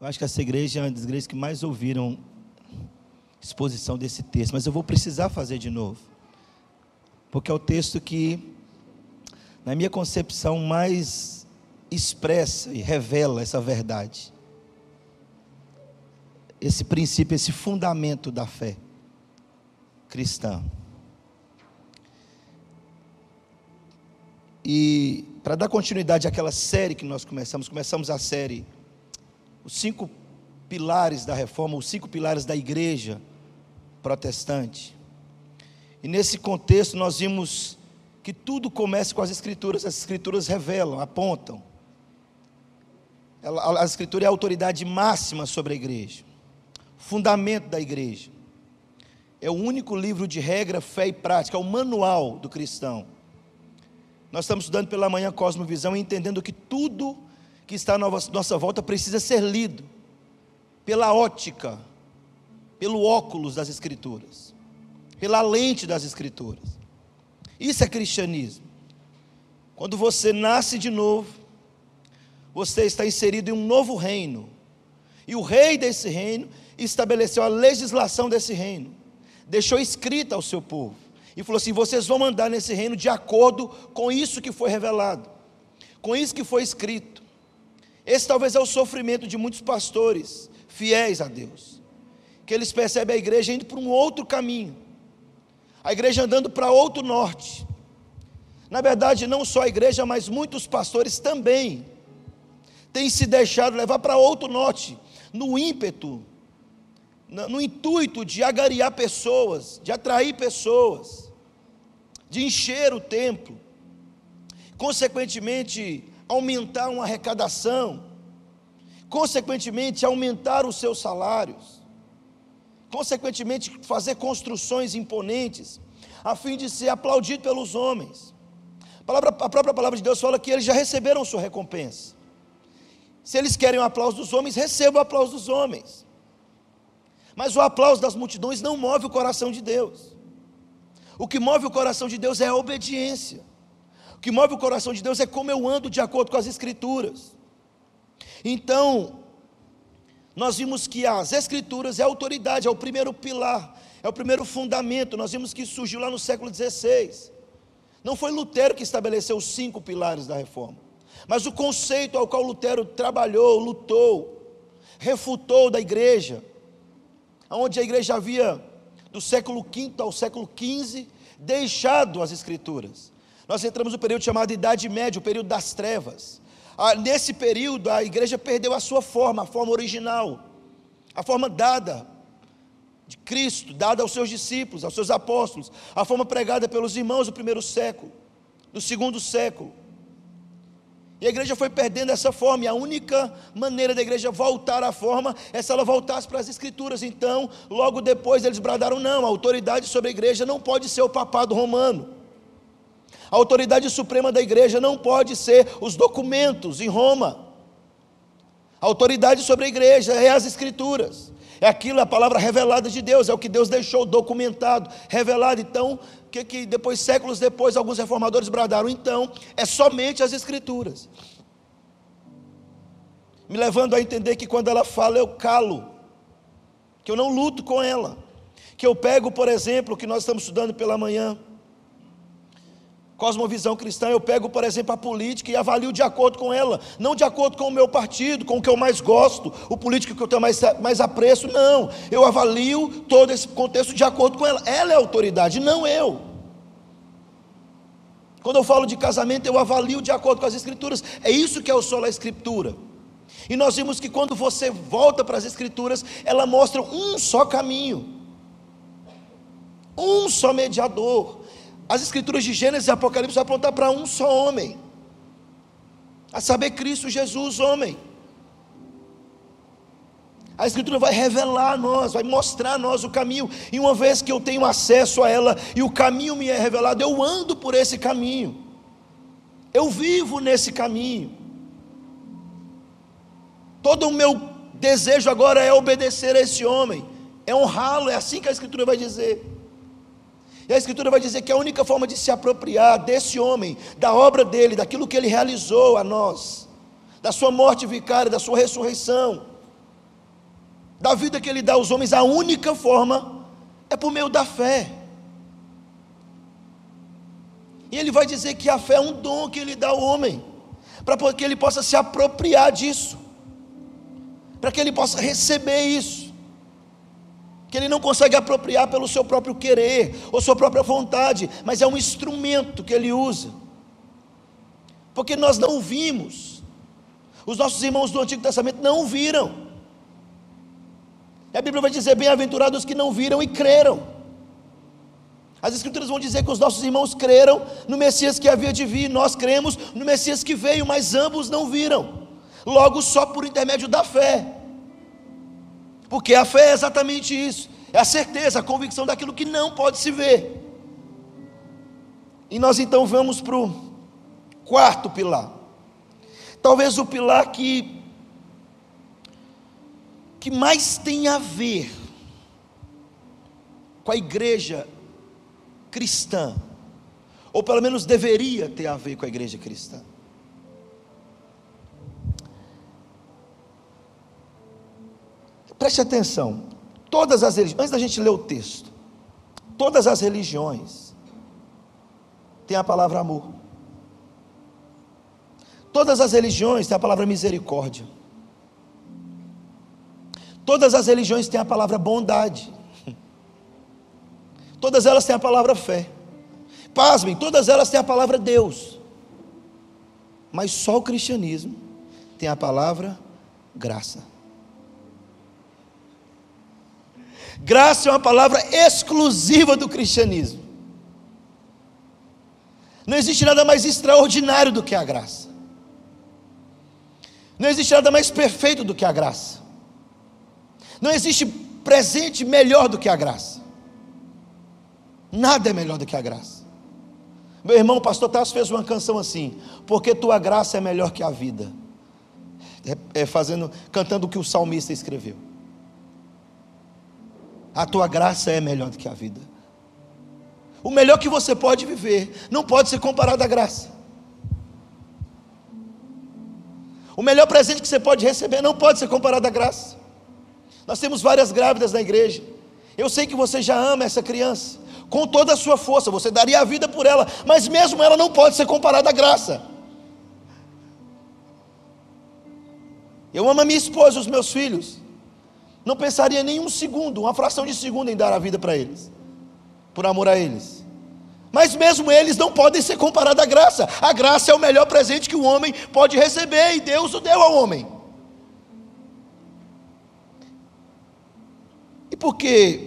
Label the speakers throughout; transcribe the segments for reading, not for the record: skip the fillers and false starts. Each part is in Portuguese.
Speaker 1: Eu acho que essa igreja é uma das igrejas que mais ouviram exposição desse texto, mas eu vou precisar fazer de novo, porque é o texto que, na minha concepção, mais expressa e revela essa verdade, esse princípio, esse fundamento da fé cristã. E para dar continuidade àquela série que nós começamos a série, os 5 pilares da reforma, os 5 pilares da igreja protestante. E nesse contexto nós vimos que tudo começa com as escrituras revelam, apontam. A escritura é a autoridade máxima sobre a igreja, fundamento da igreja. É o único livro de regra, fé e prática, é o manual do cristão. Nós estamos estudando pela manhã Cosmovisão e entendendo que tudo que está à nossa volta precisa ser lido pela ótica, pelo óculos das escrituras, pela lente das escrituras. Isso é cristianismo. Quando você nasce de novo, você está inserido em um novo reino, e o rei desse reino estabeleceu a legislação desse reino, deixou escrita ao seu povo, e falou assim: vocês vão andar nesse reino de acordo com isso que foi revelado, com isso que foi escrito. Esse talvez é o sofrimento de muitos pastores fiéis a Deus, que eles percebem a igreja indo para um outro caminho, a igreja andando para outro norte. Na verdade, não só a igreja, mas muitos pastores também têm se deixado levar para outro norte, no ímpeto, no intuito de agariar pessoas, de atrair pessoas, de encher o templo, consequentemente aumentar uma arrecadação, consequentemente aumentar os seus salários, consequentemente fazer construções imponentes, a fim de ser aplaudido pelos homens. A própria palavra de Deus fala que eles já receberam sua recompensa. Se eles querem o aplauso dos homens, recebam o aplauso dos homens. Mas o aplauso das multidões não move o coração de Deus. O que move o coração de Deus é a obediência. O que move o coração de Deus é como eu ando de acordo com as escrituras. Então, nós vimos que as escrituras é a autoridade, é o primeiro pilar, é o primeiro fundamento. Nós vimos que isso surgiu lá no século XVI. Não foi Lutero que estabeleceu os 5 pilares da reforma, mas o conceito ao qual Lutero trabalhou, lutou, refutou da igreja, onde a igreja havia, do século V ao século XV, deixado as escrituras. Nós entramos no período chamado Idade Média, o período das trevas. Nesse período a igreja perdeu a sua forma, a forma original, a forma dada de Cristo, dada aos seus discípulos, aos seus apóstolos, a forma pregada pelos irmãos do primeiro século, do segundo século. E a igreja foi perdendo essa forma, e a única maneira da igreja voltar à forma é se ela voltasse para as escrituras. Então, logo depois eles bradaram: não, a autoridade sobre a igreja não pode ser o papado romano, a autoridade suprema da igreja não pode ser os documentos em Roma, a autoridade sobre a igreja é as escrituras, é aquilo, a palavra revelada de Deus, é o que Deus deixou documentado, revelado. Então, que depois, séculos depois, alguns reformadores bradaram: então, é somente as escrituras, me levando a entender que quando ela fala, eu calo, que eu não luto com ela, que eu pego, por exemplo, o que nós estamos estudando pela manhã, Cosmovisão cristã, eu pego, por exemplo, a política e avalio de acordo com ela, não de acordo com o meu partido, com o que eu mais gosto, o político que eu tenho mais apreço, não, eu avalio todo esse contexto de acordo com ela é a autoridade, não eu. Quando eu falo de casamento, eu avalio de acordo com as escrituras, é isso que é o sola escritura. E nós vimos que quando você volta para as escrituras, ela mostra um só caminho, um só mediador. As escrituras de Gênesis e Apocalipse vão apontar para um só homem, a saber, Cristo Jesus, homem. A escritura vai revelar a nós, vai mostrar a nós o caminho, e uma vez que eu tenho acesso a ela, e o caminho me é revelado, eu ando por esse caminho, eu vivo nesse caminho. Todo o meu desejo agora é obedecer a esse homem, é honrá-lo, é assim que a escritura vai dizer. E a escritura vai dizer que a única forma de se apropriar desse homem, da obra dele, daquilo que ele realizou a nós, da sua morte vicária, da sua ressurreição, da vida que Ele dá aos homens, a única forma é por meio da fé. E Ele vai dizer que a fé é um dom que Ele dá ao homem, para que ele possa se apropriar disso, para que ele possa receber isso, que ele não consegue apropriar pelo seu próprio querer, ou sua própria vontade, mas é um instrumento que ele usa, porque nós não vimos, os nossos irmãos do Antigo Testamento não viram, e a Bíblia vai dizer, bem-aventurados que não viram e creram. As Escrituras vão dizer que os nossos irmãos creram no Messias que havia de vir, nós cremos no Messias que veio, mas ambos não viram, logo só por intermédio da fé, porque a fé é exatamente isso, é a certeza, a convicção daquilo que não pode se ver. E nós então vamos para o quarto pilar, talvez o pilar que mais tem a ver com a igreja cristã, ou pelo menos deveria ter a ver com a igreja cristã. Preste atenção, todas as religiões, antes da gente ler o texto, todas as religiões têm a palavra amor, todas as religiões têm a palavra misericórdia, todas as religiões têm a palavra bondade, todas elas têm a palavra fé. Pasmem, todas elas têm a palavra Deus, mas só o cristianismo tem a palavra graça. Graça é uma palavra exclusiva do cristianismo. Não existe nada mais extraordinário do que a graça, não existe nada mais perfeito do que a graça, não existe presente melhor do que a graça. Nada é melhor do que a graça. Meu irmão, o pastor Tasso fez uma canção assim: porque tua graça é melhor que a vida, cantando o que o salmista escreveu. A tua graça é melhor do que a vida. O melhor que você pode viver não pode ser comparado à graça. O melhor presente que você pode receber não pode ser comparado à graça. Nós temos várias grávidas na igreja. Eu sei que você já ama essa criança com toda a sua força, você daria a vida por ela, mas mesmo ela não pode ser comparada à graça. Eu amo a minha esposa e os meus filhos, não pensaria nem um segundo, uma fração de segundo em dar a vida para eles, por amor a eles, mas mesmo eles não podem ser comparados à graça. A graça é o melhor presente que o homem pode receber, e Deus o deu ao homem. E por quê?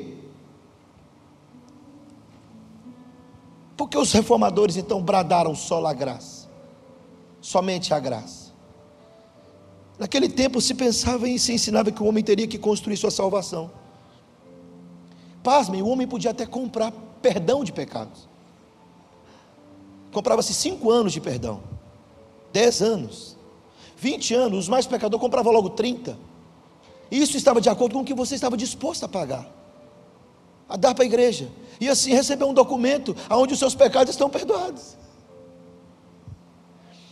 Speaker 1: Porque os reformadores então bradaram só a graça, somente a graça. Naquele tempo se pensava e se ensinava que o homem teria que construir sua salvação. Pasmem, o homem podia até comprar perdão de pecados. Comprava-se 5 anos de perdão, 10 anos, 20 anos, os mais pecadores compravam logo 30. E isso estava de acordo com o que você estava disposto a pagar, a dar para a igreja, e assim receber um documento onde os seus pecados estão perdoados.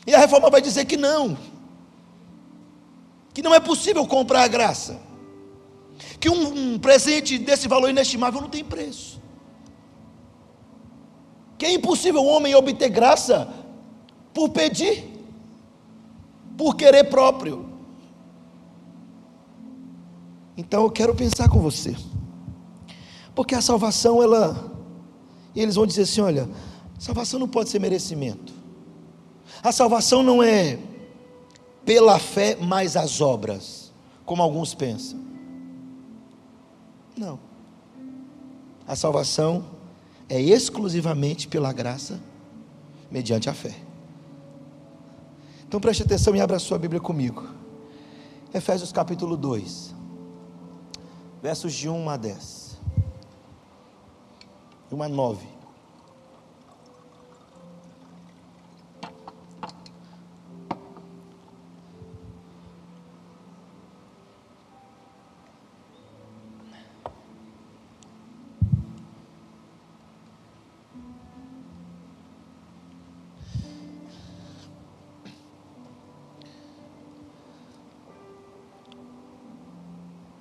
Speaker 1: E a reforma vai dizer que não é possível comprar a graça, que um presente desse valor inestimável não tem preço, que é impossível o homem obter graça por pedir, por querer próprio. Então eu quero pensar com você, porque a salvação, e eles vão dizer assim: olha, salvação não pode ser merecimento, a salvação não é pela fé mais as obras, como alguns pensam. Não, a salvação é exclusivamente pela graça, mediante a fé. Então preste atenção e abra a sua Bíblia comigo, Efésios capítulo 2, versos de 1 a 10, 1 a 9.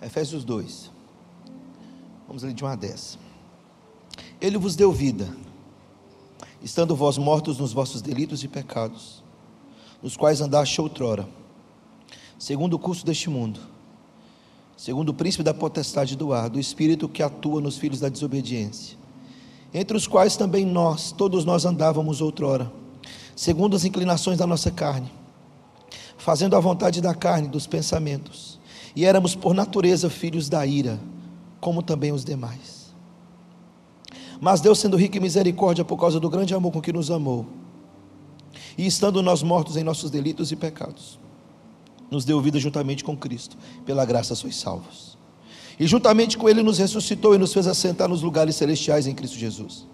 Speaker 1: Efésios 2. Vamos ler de 1 a 10. Ele vos deu vida, estando vós mortos nos vossos delitos e pecados, nos quais andaste outrora, segundo o curso deste mundo, segundo o príncipe da potestade do ar, do espírito que atua nos filhos da desobediência, entre os quais também nós, todos nós andávamos outrora, segundo as inclinações da nossa carne, fazendo a vontade da carne e dos pensamentos, e éramos por natureza filhos da ira, como também os demais. Mas Deus, sendo rico em misericórdia por causa do grande amor com que nos amou, e estando nós mortos em nossos delitos e pecados, nos deu vida juntamente com Cristo, pela graça sois salvos, e juntamente com Ele nos ressuscitou e nos fez assentar nos lugares celestiais em Cristo Jesus,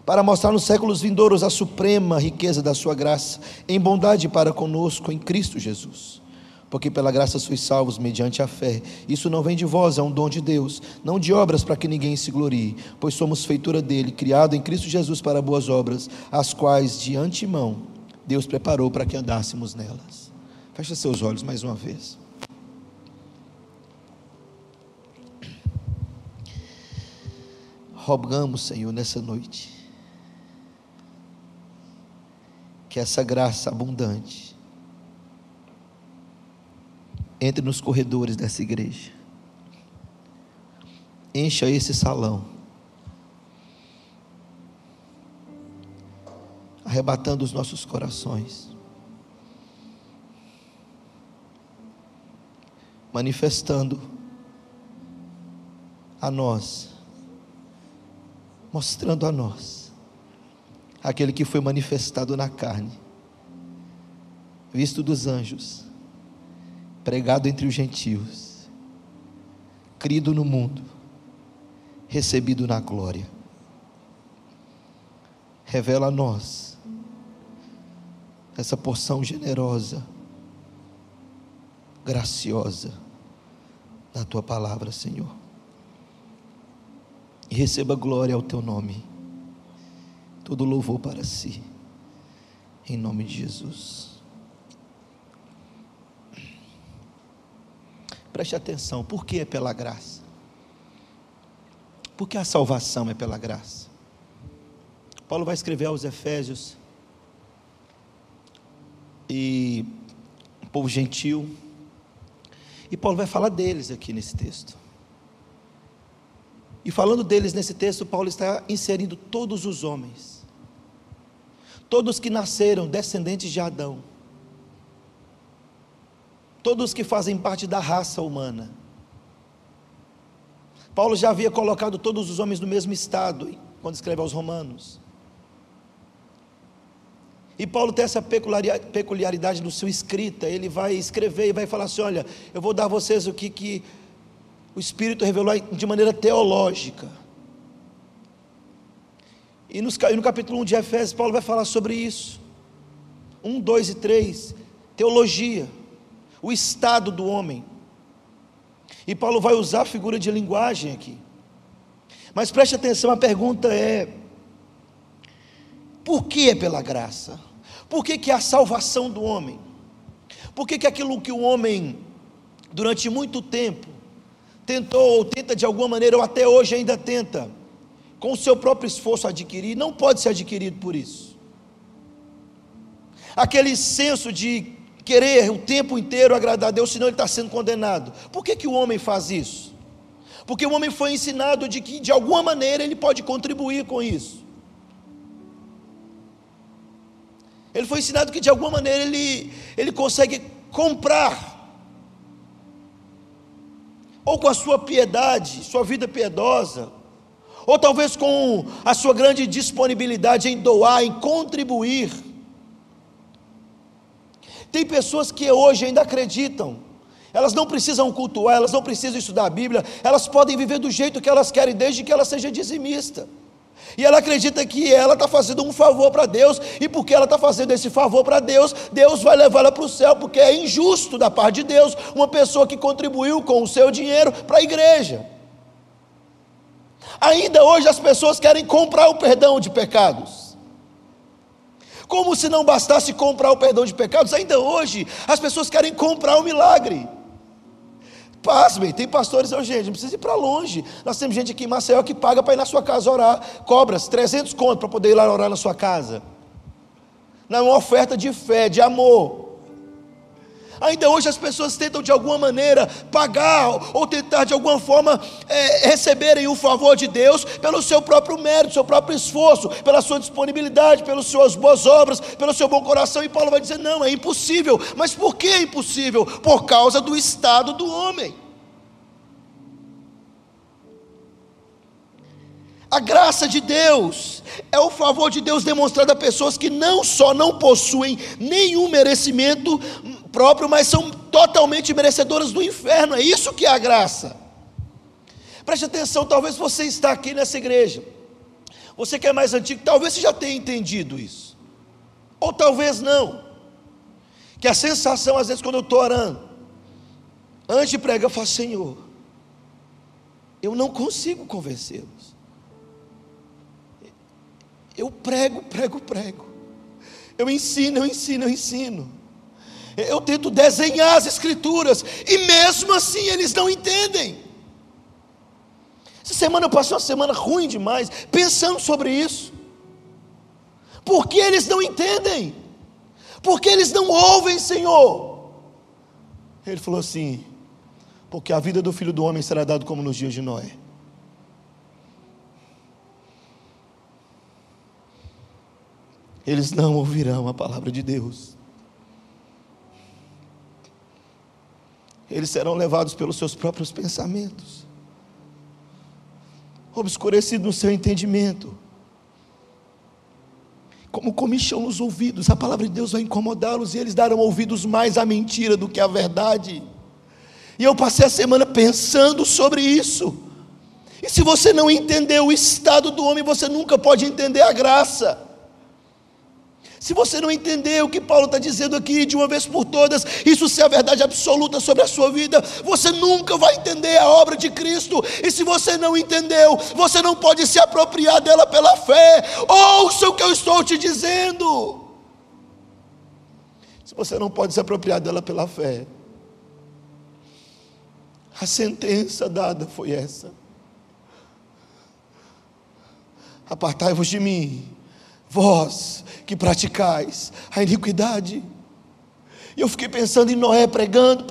Speaker 1: para mostrar nos séculos vindouros a suprema riqueza da sua graça, em bondade para conosco em Cristo Jesus, porque pela graça sois salvos mediante a fé. Isso não vem de vós, é um dom de Deus, não de obras para que ninguém se glorie, pois somos feitura dele, criado em Cristo Jesus para boas obras, as quais de antemão Deus preparou para que andássemos nelas. Feche seus olhos mais uma vez. Rogamos, Senhor, nessa noite, que essa graça abundante entre nos corredores dessa igreja, encha esse salão, arrebatando os nossos corações, manifestando a nós, mostrando a nós aquele que foi manifestado na carne, visto dos anjos, pregado entre os gentios, crido no mundo, recebido na glória. Revela a nós essa porção generosa, graciosa da tua palavra, Senhor, e receba glória ao teu nome, todo louvor para si, em nome de Jesus. Preste atenção, por que é pela graça? Porque a salvação é pela graça. Paulo vai escrever aos Efésios, e o povo gentil, e Paulo vai falar deles aqui nesse texto. E falando deles nesse texto, Paulo está inserindo todos os homens, todos que nasceram descendentes de Adão, todos que fazem parte da raça humana. Paulo já havia colocado todos os homens no mesmo estado, quando escreve aos Romanos. E Paulo tem essa peculiaridade no seu escrita. Ele vai escrever e vai falar assim: olha, eu vou dar a vocês o que o Espírito revelou de maneira teológica. E no capítulo 1 de Efésios, Paulo vai falar sobre isso. 1, 2 e 3, teologia, o estado do homem. E Paulo vai usar a figura de linguagem aqui. Mas preste atenção, a pergunta é: por que é pela graça? Por que é a salvação do homem? Por que aquilo que o homem, durante muito tempo, tentou ou tenta de alguma maneira, ou até hoje ainda tenta, com o seu próprio esforço adquirir, não pode ser adquirido por isso? Aquele senso de querer o tempo inteiro agradar a Deus, senão ele está sendo condenado. Por que o homem faz isso? Porque o homem foi ensinado de que de alguma maneira ele pode contribuir com isso. Ele foi ensinado que de alguma maneira ele consegue comprar, ou com a sua piedade, sua vida piedosa, ou talvez com a sua grande disponibilidade em doar, em contribuir. Tem pessoas que hoje ainda acreditam, elas não precisam cultuar, elas não precisam estudar a Bíblia, elas podem viver do jeito que elas querem, desde que ela seja dizimista. E ela acredita que ela está fazendo um favor para Deus, e porque ela está fazendo esse favor para Deus, Deus vai levá-la para o céu, porque é injusto da parte de Deus uma pessoa que contribuiu com o seu dinheiro para a igreja. Ainda hoje as pessoas querem comprar o perdão de pecados. Como se não bastasse comprar o perdão de pecados, ainda hoje as pessoas querem comprar o milagre. Pasmem, tem pastores, gente, não precisa ir para longe. Nós temos gente aqui em Maceió que paga para ir na sua casa orar, cobra 300 conto para poder ir lá orar na sua casa. Não é uma oferta de fé, de amor. Ainda hoje as pessoas tentam de alguma maneira pagar ou tentar de alguma forma receberem o favor de Deus pelo seu próprio mérito, seu próprio esforço, pela sua disponibilidade, pelas suas boas obras, pelo seu bom coração. E Paulo vai dizer: não, é impossível. Mas por que é impossível? Por causa do estado do homem. A graça de Deus é o favor de Deus demonstrado a pessoas que não só não possuem nenhum merecimento próprio, mas são totalmente merecedoras do inferno. É isso que é a graça. Preste atenção, talvez você está aqui nessa igreja, você que é mais antigo, talvez você já tenha entendido isso, ou talvez não, que a sensação às vezes quando eu estou orando, antes de pregar, eu falo: Senhor, eu não consigo convencê-los. Eu prego, eu ensino. Eu tento desenhar as escrituras, e mesmo assim eles não entendem. Essa semana eu passei uma semana ruim demais, pensando sobre isso. Por que eles não entendem? Por que eles não ouvem, Senhor? Ele falou assim: porque a vida do Filho do Homem será dada como nos dias de Noé. Eles não ouvirão a palavra de Deus. Eles serão levados pelos seus próprios pensamentos, obscurecidos no seu entendimento, como comichão nos ouvidos. A palavra de Deus vai incomodá-los, e eles darão ouvidos mais à mentira do que à verdade. E eu passei a semana pensando sobre isso. E se você não entender o estado do homem, você nunca pode entender a graça. Se você não entender o que Paulo está dizendo aqui de uma vez por todas, isso ser a verdade absoluta sobre a sua vida, você nunca vai entender a obra de Cristo. E se você não entendeu, você não pode se apropriar dela pela fé. Ouça o que eu estou te dizendo. Se você não pode se apropriar dela pela fé, a sentença dada foi essa: apartai-vos de mim, vós que praticais a iniquidade. E eu fiquei pensando em Noé pregando,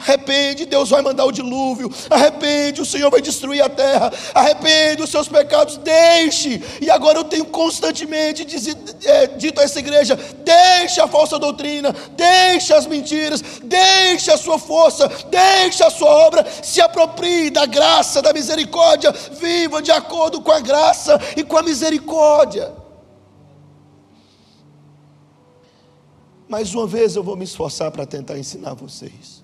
Speaker 1: arrepende, Deus vai mandar o dilúvio, arrepende, o Senhor vai destruir a terra, arrepende os seus pecados, deixe. E agora eu tenho constantemente dito a essa igreja: deixe a falsa doutrina, deixe as mentiras, deixe a sua força, deixe a sua obra, se aproprie da graça, da misericórdia, viva de acordo com a graça e com a misericórdia. Mais uma vez eu vou me esforçar para tentar ensinar vocês.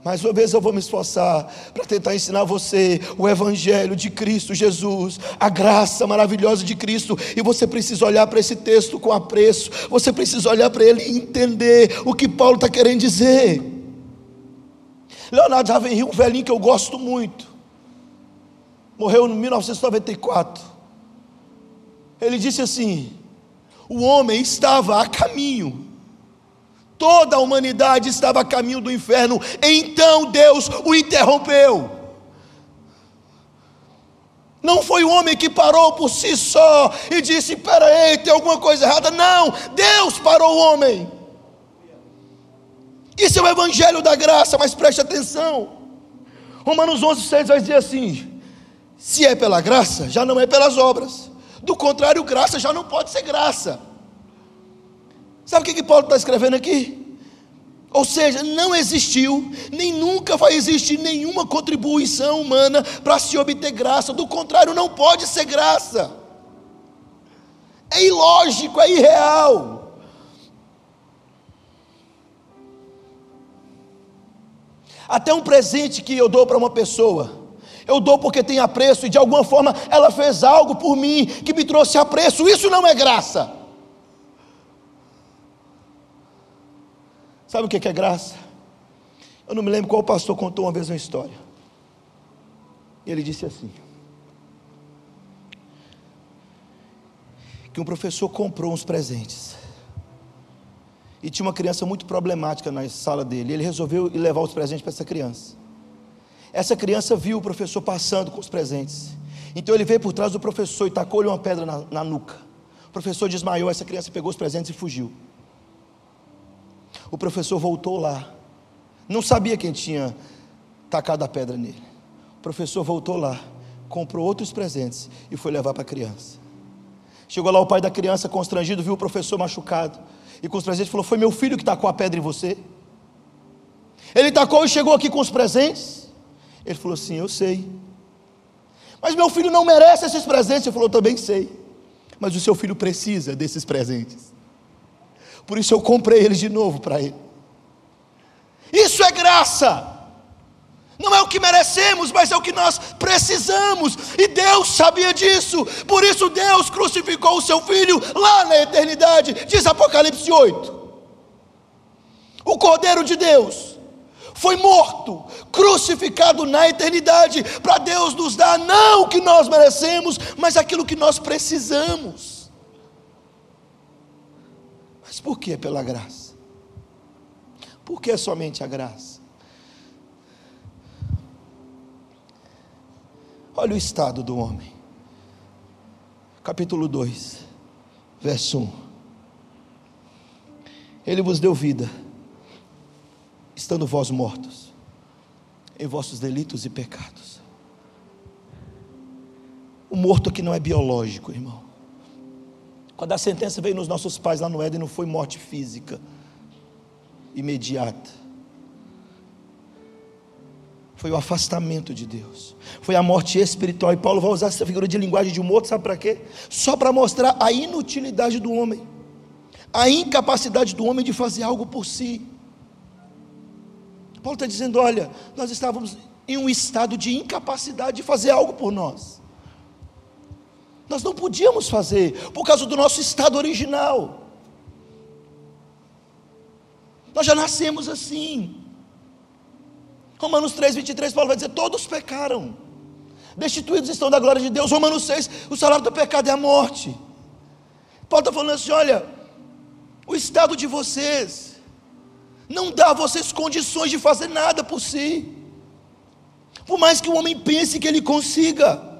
Speaker 1: Mais uma vez eu vou me esforçar para tentar ensinar você o Evangelho de Cristo Jesus, a graça maravilhosa de Cristo. E você precisa olhar para esse texto com apreço, você precisa olhar para ele e entender o que Paulo está querendo dizer. Leonardo Ravenhill, um velhinho que eu gosto muito, morreu em 1994. Ele disse assim: o homem estava a caminho, toda a humanidade estava a caminho do inferno, então Deus o interrompeu. Não foi o homem que parou por si só e disse: espera aí, tem alguma coisa errada. Não, Deus parou o homem. Isso é o Evangelho da graça. Mas preste atenção, Romanos 11:6 vai dizer assim: se é pela graça, já não é pelas obras. Do contrário, graça já não pode ser graça. Sabe o que Paulo está escrevendo aqui? Ou seja, não existiu, nem nunca vai existir nenhuma contribuição humana para se obter graça. Do contrário, não pode ser graça. É ilógico, é irreal. Até um presente que eu dou para uma pessoa, eu dou porque tem apreço, e de alguma forma ela fez algo por mim que me trouxe apreço. Isso não é graça. Sabe o que é graça? Eu não me lembro qual pastor contou uma vez uma história. Ele disse assim: que um professor comprou uns presentes, e tinha uma criança muito problemática na sala dele. Ele resolveu ir levar os presentes para essa criança. Essa criança viu o professor passando com os presentes. Então ele veio por trás do professor e tacou-lhe uma pedra na nuca. O professor desmaiou, essa criança pegou os presentes e fugiu. O professor voltou lá. Não sabia quem tinha tacado a pedra nele. O professor voltou lá, comprou outros presentes e foi levar para a criança. Chegou lá o pai da criança constrangido, viu o professor machucado e com os presentes falou: foi meu filho que tacou a pedra em você? Ele tacou e chegou aqui com os presentes? Ele falou: sim, eu sei. Mas meu filho não merece esses presentes. Ele falou: eu também sei, mas o seu filho precisa desses presentes, por isso eu comprei eles de novo para ele. Isso é graça. Não é o que merecemos, mas é o que nós precisamos, e Deus sabia disso. Por isso Deus crucificou o seu filho lá na eternidade. Diz Apocalipse 8, o Cordeiro de Deus foi morto, crucificado na eternidade, para Deus nos dar não o que nós merecemos, mas aquilo que nós precisamos. Mas por que pela graça? Por que somente a graça? Olha o estado do homem. Capítulo 2, verso 1. Ele vos deu vida, estando vós mortos em vossos delitos e pecados. O morto aqui não é biológico, irmão. Quando a sentença veio nos nossos pais lá no Éden, não foi morte física imediata. Foi o afastamento de Deus, foi a morte espiritual. E Paulo vai usar essa figura de linguagem de um morto, sabe para quê? Só para mostrar a inutilidade do homem, a incapacidade do homem de fazer algo por si. Paulo está dizendo: olha, nós estávamos em um estado de incapacidade de fazer algo por nós. Nós não podíamos fazer, por causa do nosso estado original. Nós já nascemos assim. Romanos 3, 23, Paulo vai dizer: todos pecaram, destituídos estão da glória de Deus. Romanos 6, o salário do pecado é a morte. Paulo está falando assim: olha, o estado de vocês não dá a vocês condições de fazer nada por si, por mais que o homem pense que ele consiga.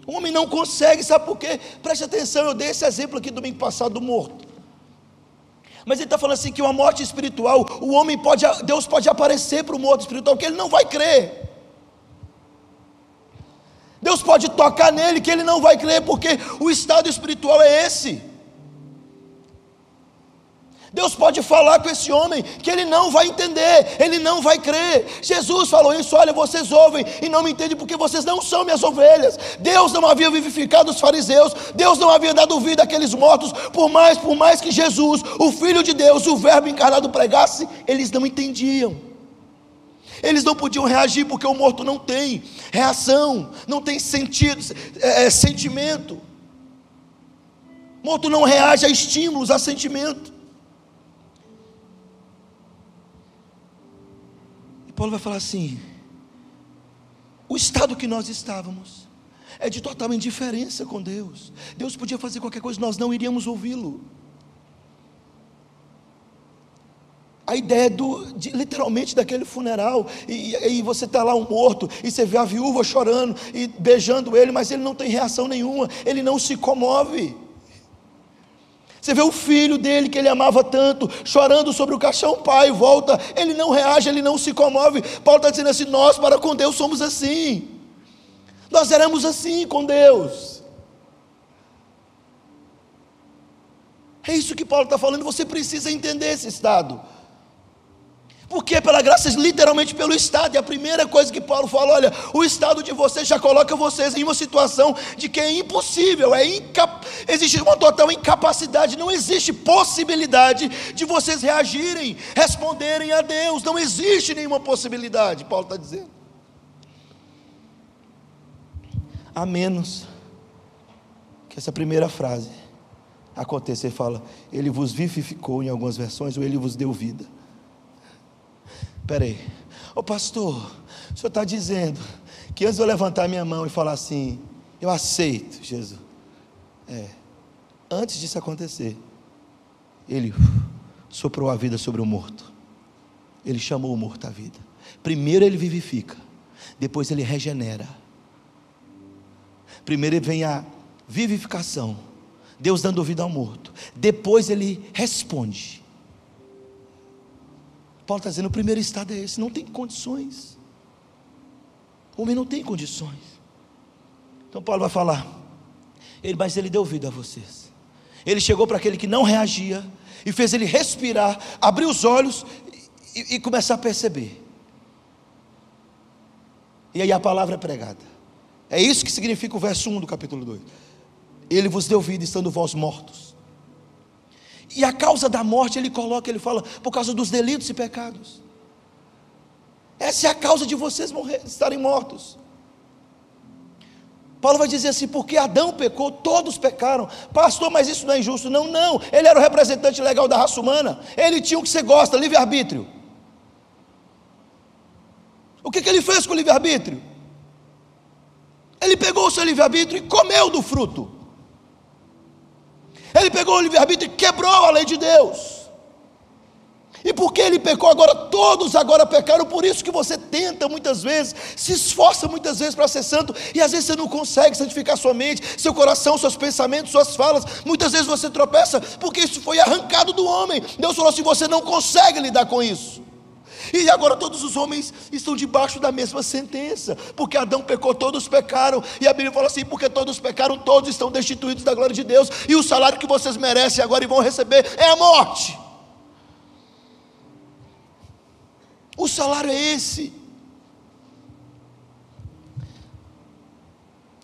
Speaker 1: O homem não consegue, sabe por quê? Preste atenção, eu dei esse exemplo aqui domingo passado do morto. Mas ele está falando assim, que uma morte espiritual, o homem pode, Deus pode aparecer para o morto espiritual, que ele não vai crer. Deus pode tocar nele, que ele não vai crer, porque o estado espiritual é esse. Deus pode falar com esse homem, que ele não vai entender, ele não vai crer. Jesus falou isso: olha, vocês ouvem e não me entendem, porque vocês não são minhas ovelhas. Deus não havia vivificado os fariseus, Deus não havia dado vida àqueles mortos, por mais que Jesus, o Filho de Deus, o Verbo encarnado, pregasse, eles não entendiam. Eles não podiam reagir, porque o morto não tem reação, não tem sentido, sentimento. O morto não reage a estímulos, a sentimento. Paulo vai falar assim: o estado que nós estávamos é de total indiferença com Deus. Deus podia fazer qualquer coisa, nós não iríamos ouvi-lo. A ideia literalmente daquele funeral, e você está lá um morto, e você vê a viúva chorando, e beijando ele, mas ele não tem reação nenhuma, ele não se comove. Você vê o filho dele, que ele amava tanto, chorando sobre o caixão, pai, volta, ele não reage, ele não se comove. Paulo está dizendo assim: nós para com Deus somos assim, nós éramos assim com Deus. É isso que Paulo está falando. Você precisa entender esse estado, porque pela graça, literalmente pelo estado. E a primeira coisa que Paulo fala: olha, o estado de vocês já coloca vocês em uma situação de que é impossível, existe uma total incapacidade, não existe possibilidade de vocês reagirem, responderem a Deus, não existe nenhuma possibilidade. Paulo está dizendo, a menos que essa primeira frase aconteça. Ele fala: ele vos vivificou, em algumas versões, ou ele vos deu vida. Espera aí, ô pastor, o senhor está dizendo que antes de eu levantar minha mão e falar assim, eu aceito Jesus, antes disso acontecer, ele soprou a vida sobre o morto. Ele chamou o morto à vida. Primeiro ele vivifica, depois ele regenera. Primeiro vem a vivificação, Deus dando vida ao morto, depois ele responde. Paulo está dizendo, o primeiro estado é esse, não tem condições, o homem não tem condições. Então Paulo vai falar, mas ele deu vida a vocês, ele chegou para aquele que não reagia, e fez ele respirar, abrir os olhos, e começar a perceber, e aí a palavra é pregada. É isso que significa o verso 1 do capítulo 2, ele vos deu vida estando vós mortos, e a causa da morte ele coloca, ele fala, por causa dos delitos e pecados. Essa é a causa de vocês estarem mortos. Paulo vai dizer assim, porque Adão pecou, todos pecaram. Pastor, mas isso não é injusto. Não, ele era o representante legal da raça humana, ele tinha o que você gosta, livre-arbítrio. O que ele fez com o livre-arbítrio? Ele pegou o seu livre-arbítrio e comeu do fruto. Ele pegou o livre-arbítrio e quebrou a lei de Deus. E porque ele pecou, agora todos agora pecaram. Por isso que você tenta muitas vezes, se esforça muitas vezes para ser santo, e às vezes você não consegue santificar sua mente, seu coração, seus pensamentos, suas falas. Muitas vezes você tropeça, porque isso foi arrancado do homem. Deus falou assim, você não consegue lidar com isso. E agora todos os homens estão debaixo da mesma sentença, porque Adão pecou, todos pecaram, e a Bíblia fala assim, porque todos pecaram, todos estão destituídos da glória de Deus, e o salário que vocês merecem agora e vão receber é a morte. O salário é esse.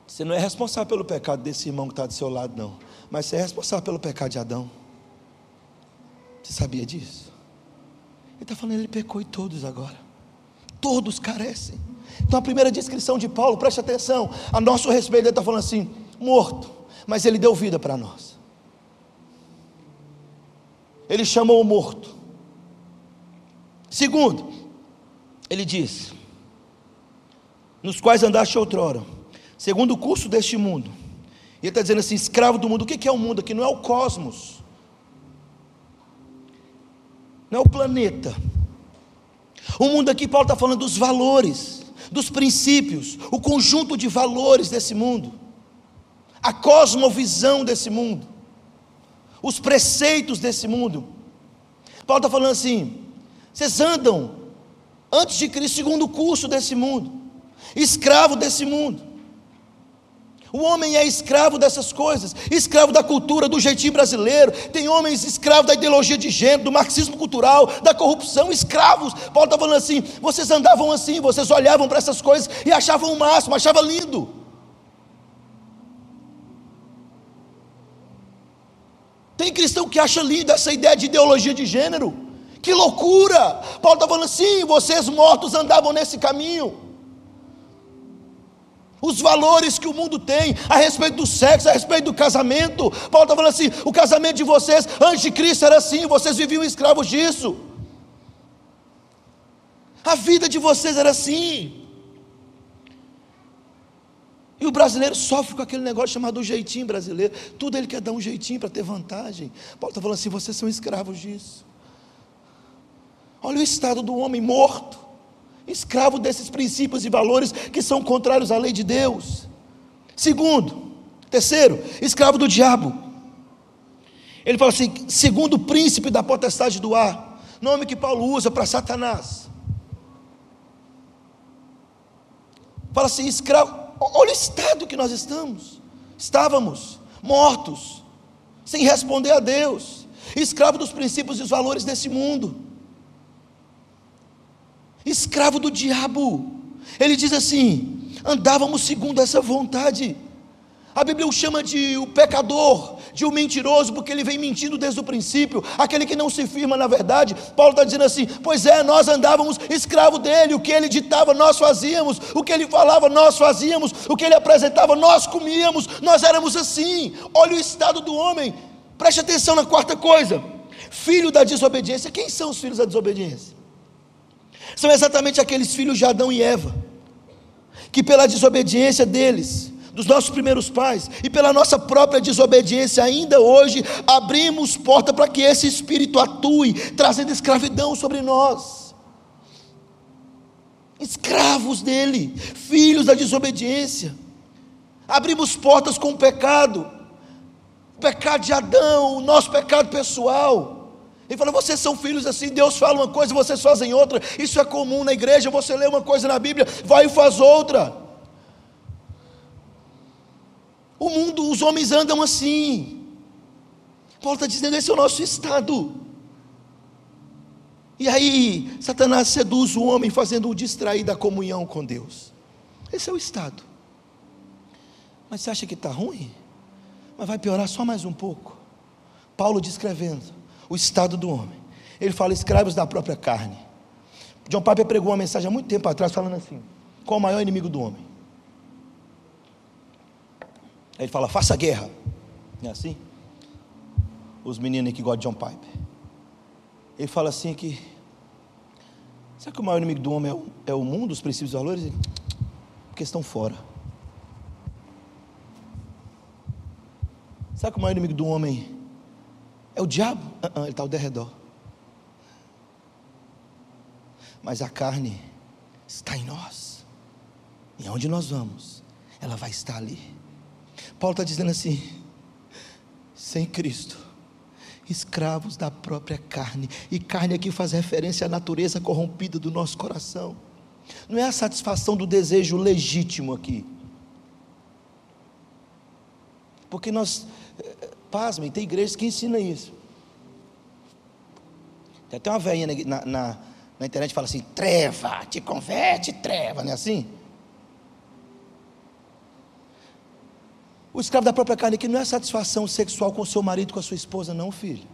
Speaker 1: Você não é responsável pelo pecado desse irmão que está do seu lado, não, mas você é responsável pelo pecado de Adão. Você sabia disso? Ele está falando, ele pecou e todos agora, todos carecem. Então a primeira descrição de Paulo, preste atenção, a nosso respeito, ele está falando assim, morto, mas ele deu vida para nós. Ele chamou o morto. Segundo, ele diz, nos quais andaste outrora, segundo o curso deste mundo. E ele está dizendo assim, escravo do mundo. O que é o mundo aqui? Não é o cosmos, não é o planeta. O mundo aqui, Paulo está falando dos valores, dos princípios, o conjunto de valores desse mundo, a cosmovisão desse mundo, os preceitos desse mundo. Paulo está falando assim, vocês andam antes de Cristo segundo o curso desse mundo, escravo desse mundo. O homem é escravo dessas coisas, escravo da cultura, do jeitinho brasileiro. Tem homens escravos da ideologia de gênero, do marxismo cultural, da corrupção, escravos. Paulo está falando assim, vocês andavam assim, vocês olhavam para essas coisas e achavam o máximo, achavam lindo. Tem cristão que acha lindo essa ideia de ideologia de gênero. Que loucura! Paulo está falando assim, vocês mortos andavam nesse caminho. Os valores que o mundo tem a respeito do sexo, a respeito do casamento. Paulo está falando assim, o casamento de vocês antes de Cristo era assim, vocês viviam escravos disso. A vida de vocês era assim. E o brasileiro sofre com aquele negócio chamado jeitinho brasileiro. Tudo ele quer dar um jeitinho para ter vantagem. Paulo está falando assim, vocês são escravos disso. Olha o estado do homem morto, escravo desses princípios e valores que são contrários à lei de Deus. Terceiro, escravo do diabo. Ele fala assim, segundo o príncipe da potestade do ar, nome que Paulo usa para Satanás. Fala assim, escravo, olha o estado que nós estávamos mortos, sem responder a Deus, escravo dos princípios e os valores desse mundo, escravo do diabo. Ele diz assim, andávamos segundo essa vontade. A Bíblia o chama de o pecador, de o mentiroso, porque ele vem mentindo desde o princípio, aquele que não se firma na verdade. Paulo está dizendo assim, pois é, nós andávamos escravo dele, o que ele ditava nós fazíamos, o que ele falava nós fazíamos, o que ele apresentava nós comíamos, nós éramos assim. Olha o estado do homem. Preste atenção na quarta coisa, filho da desobediência. Quem são os filhos da desobediência? São exatamente aqueles filhos de Adão e Eva, que pela desobediência deles, dos nossos primeiros pais, e pela nossa própria desobediência, ainda hoje, abrimos porta para que esse espírito atue, trazendo escravidão sobre nós, escravos dele, filhos da desobediência. Abrimos portas com o pecado de Adão, o nosso pecado pessoal. Ele fala: vocês são filhos assim, Deus fala uma coisa, vocês fazem outra. Isso é comum na igreja, você lê uma coisa na Bíblia, vai e faz outra. O mundo, os homens andam assim. Paulo está dizendo: esse é o nosso estado. E aí, Satanás seduz o homem, fazendo-o distrair da comunhão com Deus. Esse é o estado. Mas você acha que está ruim? Mas vai piorar só mais um pouco. Paulo descrevendo o estado do homem, ele fala: escravos da própria carne. John Piper pregou uma mensagem há muito tempo atrás, falando assim: qual o maior inimigo do homem? Aí ele fala: faça guerra. Não é assim? Os meninos que gostam de John Piper, ele fala assim que, sabe que o maior inimigo do homem é o mundo, os princípios e valores? Porque estão fora. Sabe que o maior inimigo do homem é o diabo? Ele está ao derredor. Mas a carne está em nós, e aonde nós vamos, ela vai estar ali. Paulo está dizendo assim: sem Cristo, escravos da própria carne. E carne aqui faz referência à natureza corrompida do nosso coração. Não é a satisfação do desejo legítimo aqui, porque nós, pasmem, tem igrejas que ensinam isso. Tem até uma velhinha na internet que fala assim: treva, te converte, treva, não é assim? O escravo da própria carne aqui não é satisfação sexual com o seu marido, com a sua esposa, não, filho.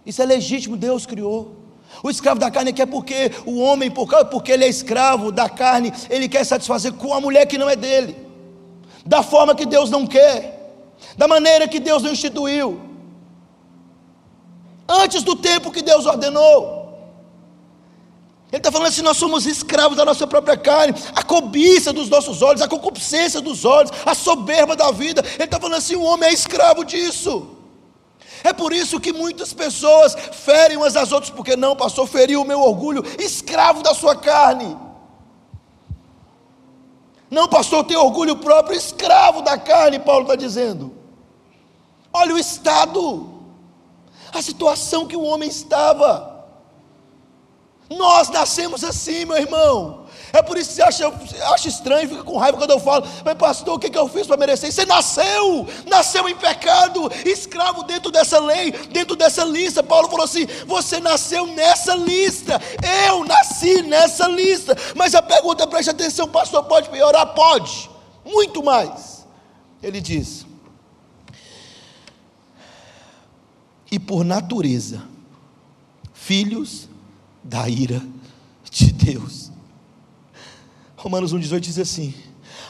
Speaker 1: Isso é legítimo, Deus criou. O escravo da carne aqui é porque o homem, porque ele é escravo da carne, ele quer satisfazer com a mulher que não é dele, da forma que Deus não quer, da maneira que Deus não instituiu, antes do tempo que Deus ordenou. Ele está falando assim: nós somos escravos da nossa própria carne, a cobiça dos nossos olhos, a concupiscência dos olhos, a soberba da vida. Ele está falando assim: o homem é escravo disso. É por isso que muitas pessoas ferem umas às outras, porque não, pastor, feriu o meu orgulho. Escravo da sua carne. Não, pastor, tem orgulho próprio. Escravo da carne, Paulo está dizendo. Olha o estado, a situação que o homem estava. Nós nascemos assim, meu irmão. É por isso que você acha estranho, fica com raiva quando eu falo: mas pastor, o que eu fiz para merecer isso? Você nasceu em pecado, escravo dentro dessa lei, dentro dessa lista. Paulo falou assim: você nasceu nessa lista, eu nasci nessa lista. Mas a pergunta, preste atenção, pastor, pode piorar? Pode, muito mais. Ele diz: e por natureza, filhos da ira de Deus. Romanos 1,18 diz assim: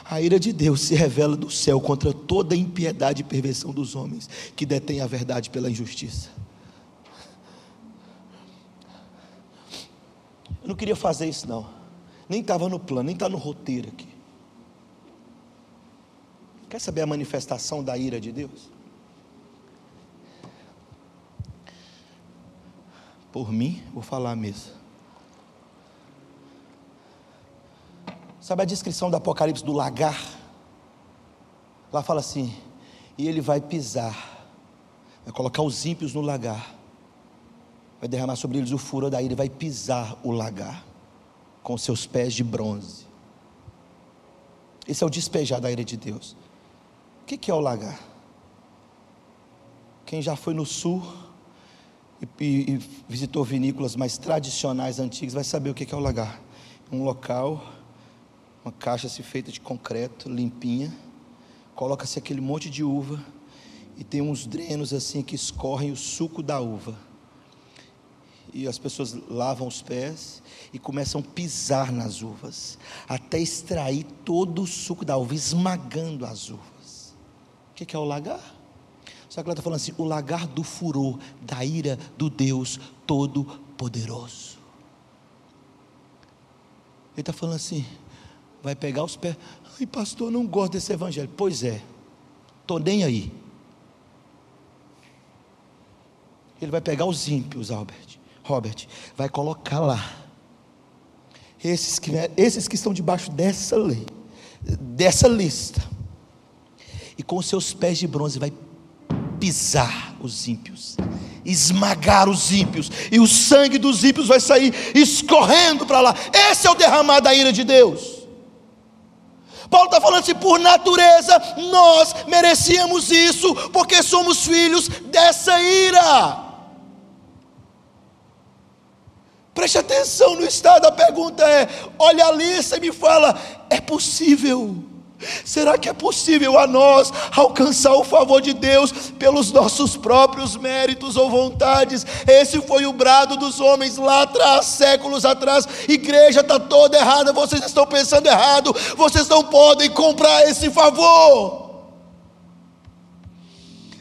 Speaker 1: a ira de Deus se revela do céu contra toda a impiedade e perversão dos homens que detêm a verdade pela injustiça. Eu não queria fazer isso não, nem estava no plano, nem está no roteiro aqui. Quer saber a manifestação da ira de Deus? Por mim, vou falar mesmo. Sabe a descrição do Apocalipse do lagar? Lá fala assim: e ele vai pisar, vai colocar os ímpios no lagar, vai derramar sobre eles o furor da ira, e vai pisar o lagar com seus pés de bronze. Esse é o despejar da ira de Deus. O que é o lagar? Quem já foi no sul e visitou vinícolas mais tradicionais, antigas, vai saber o que é o lagar. Um local, uma caixa feita de concreto, limpinha, coloca-se aquele monte de uva, e tem uns drenos assim que escorrem o suco da uva, e as pessoas lavam os pés e começam a pisar nas uvas, até extrair todo o suco da uva, esmagando as uvas. O que é o lagar? Só que ela está falando assim: o lagar do furor, da ira do Deus Todo-Poderoso. Ele está falando assim: vai pegar os pés. Ai, pastor, eu não gosto desse evangelho. Pois é, estou nem aí. Ele vai pegar os ímpios, Robert, vai colocar lá. Esses que estão debaixo dessa lei, dessa lista, e com seus pés de bronze vai pisar os ímpios, esmagar os ímpios, e o sangue dos ímpios vai sair escorrendo para lá. Esse é o derramar da ira de Deus. Paulo está falando assim: por natureza nós merecíamos isso, porque somos filhos dessa ira. Preste atenção no estado. A pergunta é: olha a lista e me fala, é possível? Será que é possível a nós alcançar o favor de Deus pelos nossos próprios méritos ou vontades? Esse foi o brado dos homens lá atrás, séculos atrás. Igreja está toda errada, vocês estão pensando errado, vocês não podem comprar esse favor.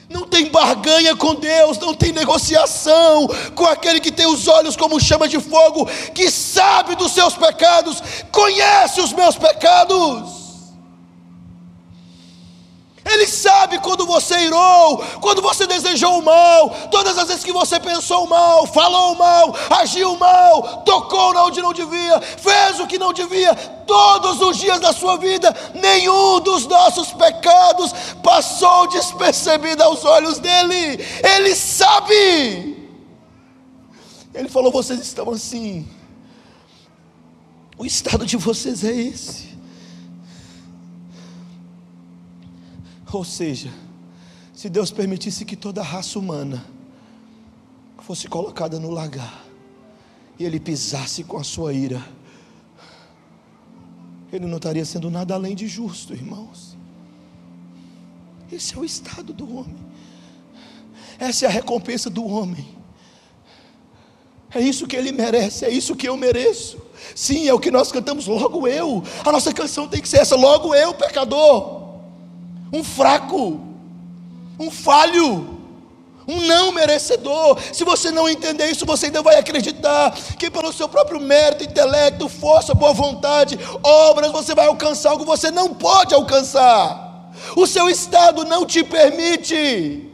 Speaker 1: Não tem barganha com Deus, não tem negociação com aquele que tem os olhos como chama de fogo, que sabe dos seus pecados, conhece os meus pecados. Ele sabe quando você irou, quando você desejou o mal, todas as vezes que você pensou mal, falou mal, agiu mal, tocou onde não devia, fez o que não devia. Todos os dias da sua vida, nenhum dos nossos pecados passou despercebido aos olhos dele. Ele sabe. Ele falou: vocês estão assim, o estado de vocês é esse. Ou seja, se Deus permitisse que toda a raça humana fosse colocada no lagar, e Ele pisasse com a sua ira, Ele não estaria sendo nada além de justo, irmãos. Esse é o estado do homem, essa é a recompensa do homem, é isso que ele merece, é isso que eu mereço. Sim, é o que nós cantamos: logo eu. A nossa canção tem que ser essa: logo eu, pecador, um fraco, um falho, um não merecedor. Se você não entender isso, você ainda vai acreditar que pelo seu próprio mérito, intelecto, força, boa vontade, obras, você vai alcançar algo que você não pode alcançar. O seu estado não te permite.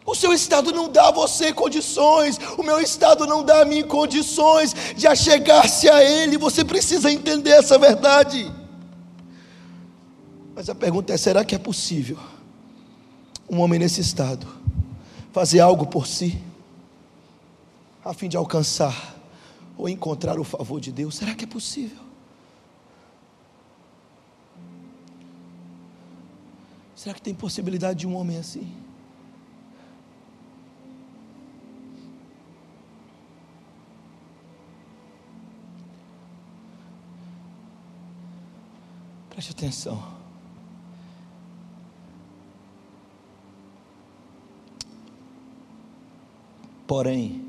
Speaker 1: O seu estado não dá a você condições, o meu estado não dá a mim condições de achegar-se a Ele. Você precisa entender essa verdade. Mas a pergunta é: será que é possível um homem nesse estado fazer algo por si, a fim de alcançar ou encontrar o favor de Deus? Será que é possível? Será que tem possibilidade de um homem assim? Preste atenção. Porém,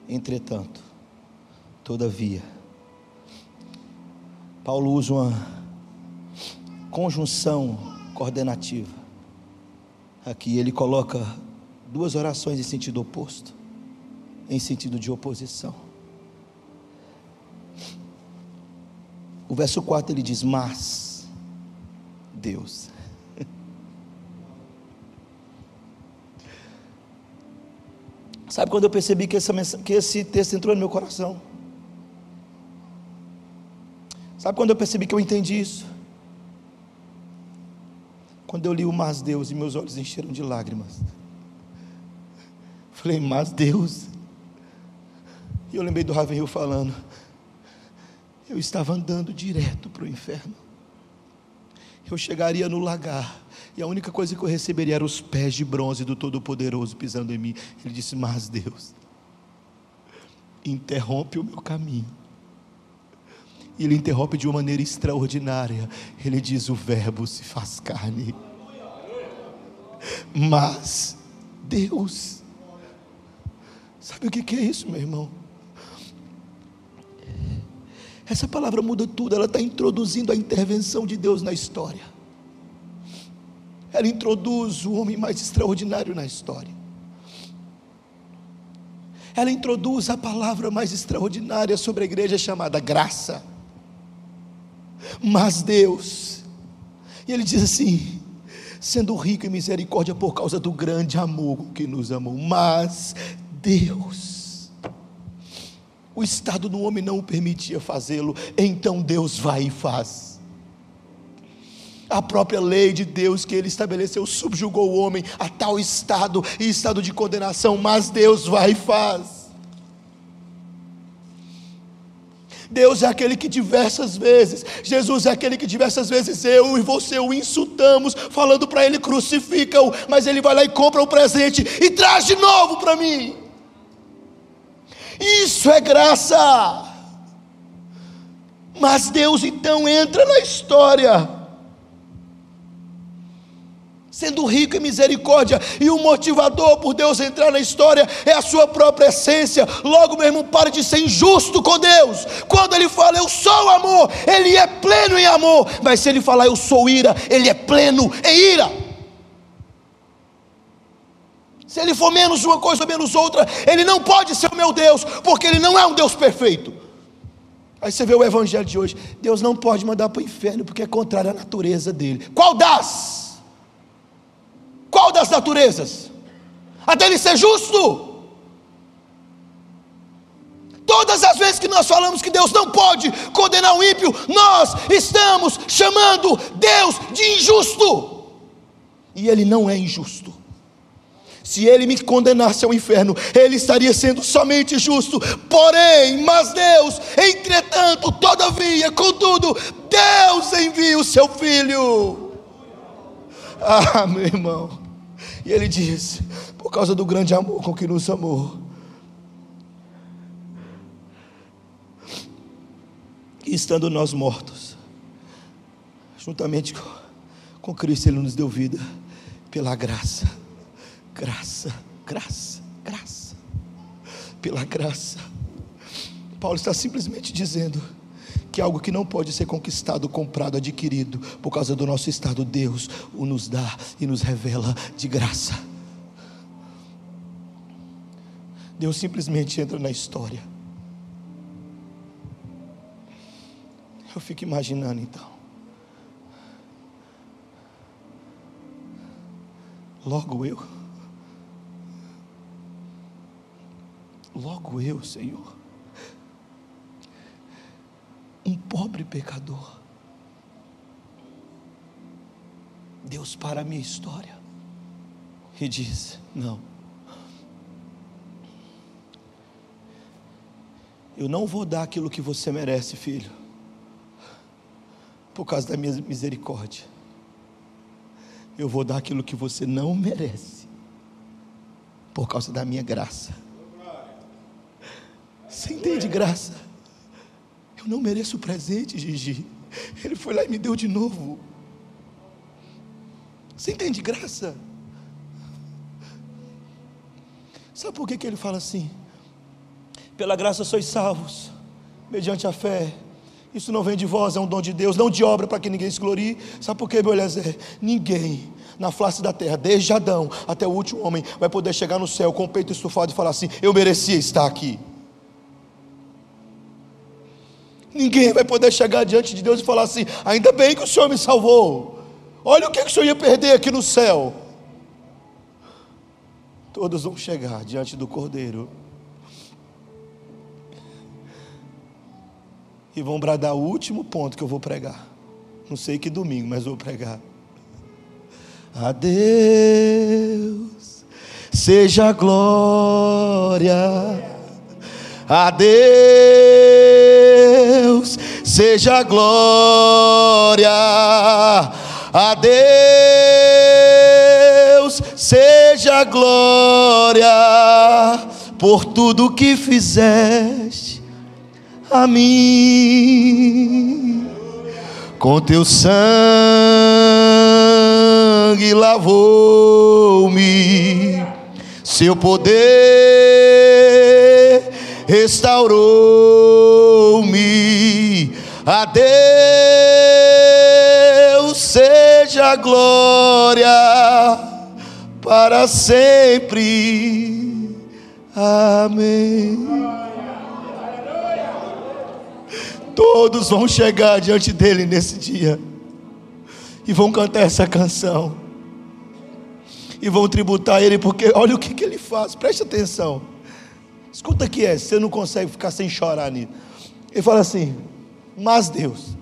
Speaker 1: entretanto, todavia, Paulo usa uma conjunção coordenativa. Aqui ele coloca duas orações em sentido oposto, em sentido de oposição. O verso 4 ele diz: mas Deus. Sabe quando eu percebi que esse texto entrou no meu coração? Sabe quando eu percebi que eu entendi isso? Quando eu li o mas Deus e meus olhos encheram de lágrimas. Falei: mas Deus. E eu lembrei do Ravenhill falando: eu estava andando direto para o inferno. Eu chegaria no lagar, e a única coisa que eu receberia eram os pés de bronze do Todo-Poderoso pisando em mim. Ele disse: mas Deus interrompe o meu caminho. E Ele interrompe de uma maneira extraordinária. Ele diz: o verbo se faz carne. Mas Deus. Sabe o que é isso, meu irmão? Essa palavra muda tudo. Ela está introduzindo a intervenção de Deus na história. Ela introduz o homem mais extraordinário na história. ela introduz a palavra mais extraordinária sobre a igreja, chamada graça. Mas Deus, e ele diz assim: sendo rico em misericórdia por causa do grande amor com que nos amou. Mas Deus, o estado do homem não o permitia fazê-lo, então Deus vai e faz. A própria lei de Deus que ele estabeleceu subjugou o homem a tal estado, e estado de condenação, mas Deus vai e faz. Deus é aquele que diversas vezes, Jesus é aquele que diversas vezes eu e você o insultamos, falando para ele: crucifica-o, mas ele vai lá e compra o presente e traz de novo para mim. Isso é graça. Mas Deus então entra na história, sendo rico em misericórdia, e o motivador por Deus entrar na história é a sua própria essência. Logo, meu irmão, pare de ser injusto com Deus. Quando ele fala eu sou amor, ele é pleno em amor, mas se ele falar eu sou ira, ele é pleno em ira. Se ele for menos uma coisa ou menos outra, ele não pode ser o meu Deus, porque ele não é um Deus perfeito. Aí você vê o evangelho de hoje: Deus não pode mandar para o inferno porque é contrário à natureza dele. Qual das? Qual das naturezas? A dele ser justo. Todas as vezes que nós falamos que Deus não pode condenar o ímpio, nós estamos chamando Deus de injusto, e ele não é injusto. Se ele me condenasse ao inferno, ele estaria sendo somente justo. Porém, mas Deus, entretanto, todavia, contudo, Deus envia o seu Filho. Ah, meu irmão. E ele diz: por causa do grande amor com que nos amou, e estando nós mortos, juntamente com Cristo, ele nos deu vida. Pela graça, graça, graça, graça, pela graça. Paulo está simplesmente dizendo que algo que não pode ser conquistado, comprado, adquirido, por causa do nosso estado, Deus o nos dá e nos revela de graça. Deus simplesmente entra na história. Eu fico imaginando então, logo eu, Senhor, um pobre pecador, Deus para a minha história e diz: não, eu não vou dar aquilo que você merece, filho, por causa da minha misericórdia. Eu vou dar aquilo que você não merece, por causa da minha graça. Você entende graça? Eu não mereço o presente, Gigi. Ele foi lá e me deu de novo. Você entende graça? Sabe por que ele fala assim? Pela graça sois salvos, mediante a fé. Isso não vem de vós, é um dom de Deus, não de obra para que ninguém se glorie. Sabe por quê, meu Eliezer? Ninguém na face da terra, desde Adão até o último homem, vai poder chegar no céu com o peito estufado e falar assim: eu merecia estar aqui. Ninguém vai poder chegar diante de Deus e falar assim: ainda bem que o Senhor me salvou, olha o que o Senhor ia perder aqui no céu. Todos vão chegar diante do Cordeiro e vão bradar o último ponto que eu vou pregar. Não sei que domingo, mas vou pregar. A Deus seja a glória, a Deus seja a glória, a Deus seja a glória, por tudo que fizeste a mim. Com teu sangue lavou-me, seu poder restaurou-me. A Deus seja a glória para sempre. Amém. Todos vão chegar diante dele nesse dia e vão cantar essa canção e vão tributar ele, porque olha o que ele faz, preste atenção, escuta aqui, você não consegue ficar sem chorar nisso. Ele fala assim: mas Deus,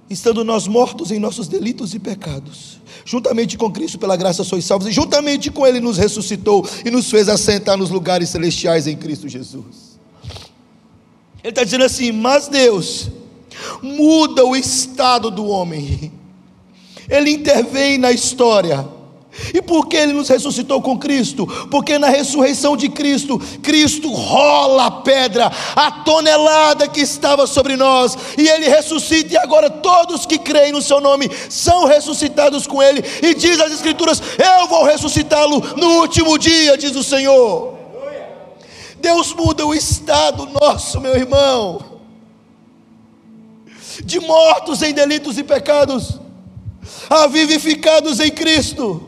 Speaker 1: estando nós mortos em nossos delitos e pecados, juntamente com Cristo pela graça sois salvos, e juntamente com Ele nos ressuscitou e nos fez assentar nos lugares celestiais em Cristo Jesus. Ele está dizendo assim: mas Deus muda o estado do homem, Ele intervém na história. E por que Ele nos ressuscitou com Cristo? Porque na ressurreição de Cristo, Cristo rola a pedra, a tonelada que estava sobre nós, e Ele ressuscita, e agora todos que creem no seu nome são ressuscitados com Ele, e diz as Escrituras: eu vou ressuscitá-lo no último dia, diz o Senhor. Deus muda o estado nosso, meu irmão, de mortos em delitos e pecados a vivificados em Cristo,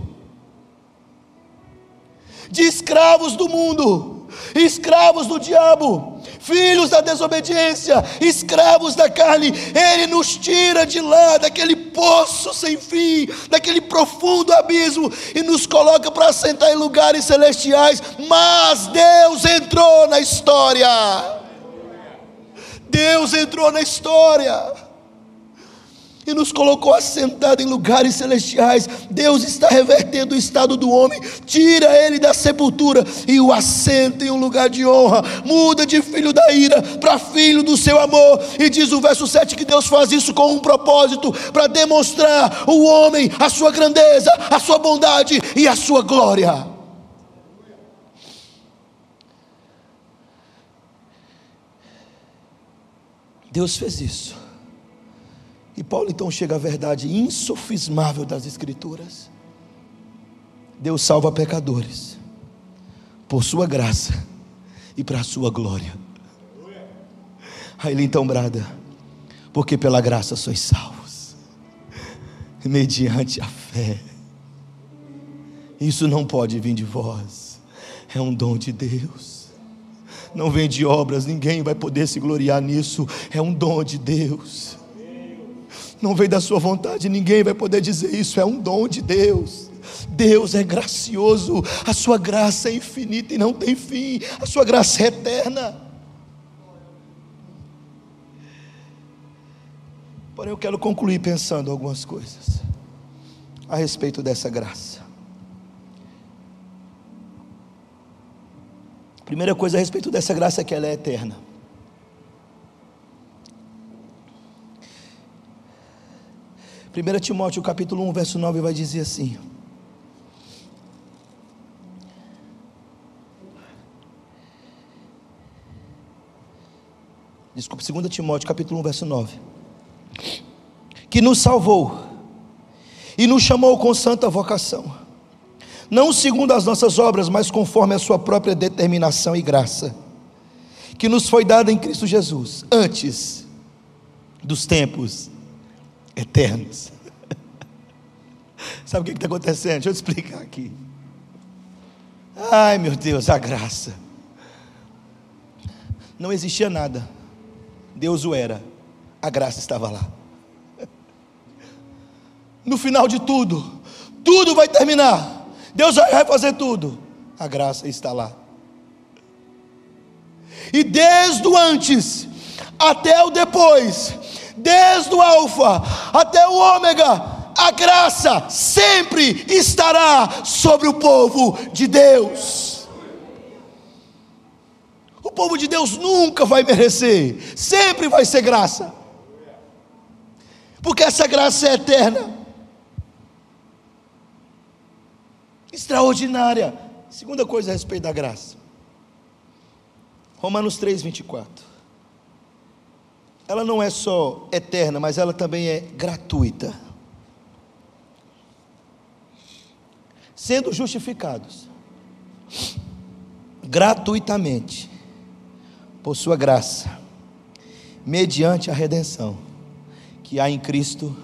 Speaker 1: de escravos do mundo, escravos do diabo, filhos da desobediência, escravos da carne. Ele nos tira de lá, daquele poço sem fim, daquele profundo abismo, e nos coloca para assentar em lugares celestiais. Mas Deus entrou na história. Deus entrou na história e nos colocou assentado em lugares celestiais. Deus está revertendo o estado do homem, tira ele da sepultura e o assenta em um lugar de honra, muda de filho da ira para filho do seu amor. E diz o verso 7 que Deus faz isso com um propósito, para demonstrar ao homem a sua grandeza, a sua bondade e a sua glória. Deus fez isso. E Paulo então chega à verdade insofismável das Escrituras: Deus salva pecadores por sua graça e para a sua glória. Aí ele então brada: porque pela graça sois salvos, mediante a fé. Isso não pode vir de vós, é um dom de Deus, não vem de obras, ninguém vai poder se gloriar nisso, é um dom de Deus. Não vem da sua vontade, ninguém vai poder dizer isso, é um dom de Deus. Deus é gracioso, a sua graça é infinita e não tem fim, a sua graça é eterna. Porém, eu quero concluir pensando algumas coisas a respeito dessa graça. Primeira coisa a respeito dessa graça é que ela é eterna. 1 Timóteo capítulo 1, verso 9 vai dizer assim: desculpe, 2 Timóteo capítulo 1, verso 9, que nos salvou e nos chamou com santa vocação, não segundo as nossas obras, mas conforme a sua própria determinação e graça, que nos foi dada em Cristo Jesus, antes dos tempos eternos. Sabe o que está acontecendo? Deixa eu te explicar aqui. Ai meu Deus, a graça. Não existia nada, Deus o era, a graça estava lá. No final de tudo, tudo vai terminar, Deus vai fazer tudo, a graça está lá. E desde o antes até o depois, desde o alfa até o ômega, a graça sempre estará sobre o povo de Deus. O povo de Deus nunca vai merecer, sempre vai ser graça, porque essa graça é eterna, extraordinária. Segunda coisa a respeito da graça, Romanos 3, 24. Ela não é só eterna, mas ela também é gratuita. Sendo justificados gratuitamente por sua graça, mediante a redenção que há em Cristo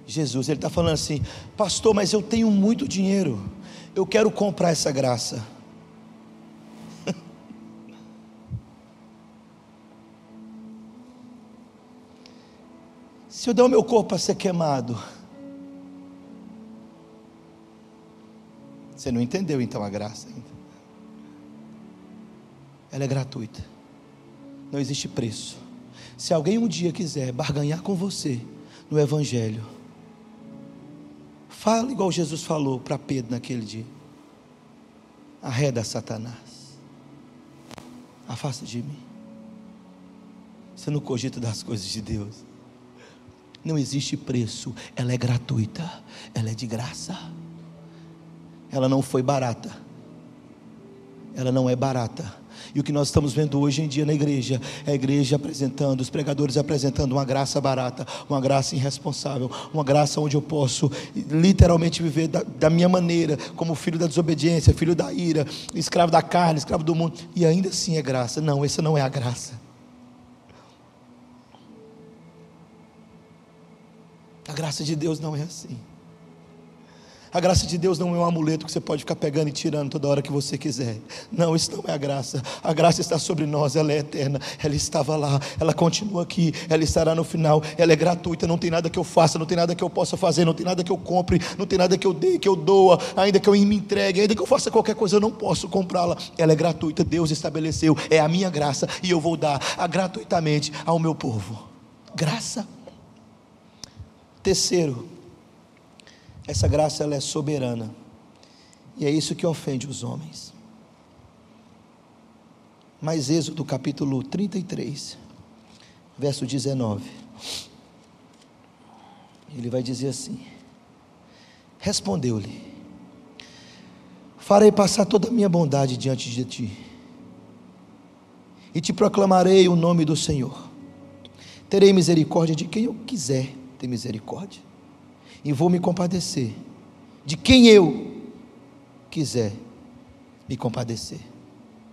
Speaker 1: Jesus. Ele está falando assim: pastor, mas eu tenho muito dinheiro, Eu quero comprar essa graça. Se eu der o meu corpo para ser queimado, você não entendeu então a graça ainda. Ela é gratuita, não existe preço. Se alguém um dia quiser barganhar com você no Evangelho, fala igual Jesus falou para Pedro naquele dia: arreda Satanás, afasta de mim. Você não cogita das coisas de Deus. Não existe preço, ela é gratuita, ela é de graça. Ela não foi barata, ela não é barata. E o que nós estamos vendo hoje em dia na igreja, é a igreja apresentando, os pregadores apresentando uma graça barata, uma graça irresponsável, uma graça onde eu posso literalmente viver da minha maneira, como filho da desobediência, filho da ira, escravo da carne, escravo do mundo, e ainda assim é graça. Não, essa não é a graça. A graça de Deus não é assim. A graça de Deus não é um amuleto que você pode ficar pegando e tirando toda hora que você quiser. Não, isso não é a graça. A graça está sobre nós, ela é eterna. Ela estava lá, ela continua aqui, ela estará no final. Ela é gratuita, não tem nada que eu faça, não tem nada que eu possa fazer, não tem nada que eu compre, não tem nada que eu dê, que eu doa, ainda que eu me entregue, ainda que eu faça qualquer coisa, eu não posso comprá-la. Ela é gratuita, Deus estabeleceu, é a minha graça, e eu vou dar gratuitamente ao meu povo. Graça. Terceiro, essa graça ela é soberana, e é isso que ofende os homens. Mas Êxodo capítulo 33, verso 19, ele vai dizer assim: respondeu-lhe: farei passar toda a minha bondade diante de ti, e te proclamarei o nome do Senhor. Terei misericórdia de quem eu quiser ter misericórdia, e vou me compadecer de quem eu quiser me compadecer,